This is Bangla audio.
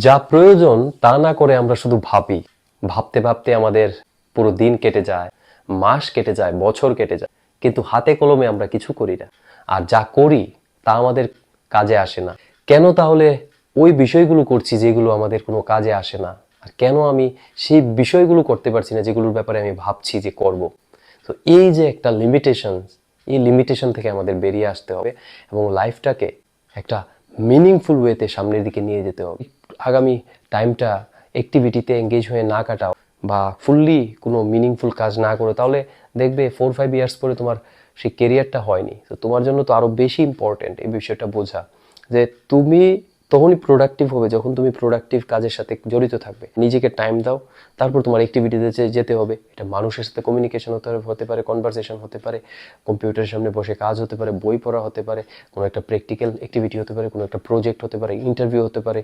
যা প্রয়োজন তা না করে আমরা শুধু ভাবি। ভাবতে ভাবতে আমাদের পুরো দিন কেটে যায়, মাস কেটে যায়, বছর কেটে যায়, কিন্তু হাতে কলমে আমরা কিছু করি না। আর যা করি তা আমাদের কাজে আসে না। কেন তাহলে ওই বিষয়গুলো করছি যেগুলো আমাদের কোনো কাজে আসে না? আর কেন আমি সেই বিষয়গুলো করতে পারছি না যেগুলোর ব্যাপারে আমি ভাবছি যে করব? তো এই যে একটা লিমিটেশন, এই লিমিটেশন থেকে আমাদের বেরিয়ে আসতে হবে এবং লাইফটাকে একটা মিনিংফুল ওয়েতে সামনের দিকে নিয়ে যেতে হবে। আগামী টাইমটা অ্যাক্টিভিটিতে এঙ্গেজ হয়ে না কাটাও বা ফুললি কোনো মিনিংফুল কাজ না করো, তাহলে দেখবে 4-5 ইয়ার্স পরে তোমার সেই কেরিয়ারটা হয়নি। তো তোমার জন্য তো আরও বেশি ইম্পর্টেন্ট এই বিষয়টা বোঝা যে তুমি তখনই প্রোডাক্টিভ হবে যখন তুমি প্রোডাক্টিভ কাজের সাথে জড়িত থাকবে। নিজেকে টাইম দাও, তারপর তোমার অ্যাক্টিভিটিতে যেতে হবে। এটা মানুষের সাথে কমিউনিকেশন হতে পারে, কনভারসেশন হতে পারে, কম্পিউটারের সামনে বসে কাজ হতে পারে, বই পড়া হতে পারে, কোনো একটা প্র্যাকটিক্যাল অ্যাক্টিভিটি হতে পারে, কোনো একটা প্রজেক্ট হতে পারে, ইন্টারভিউ হতে পারে,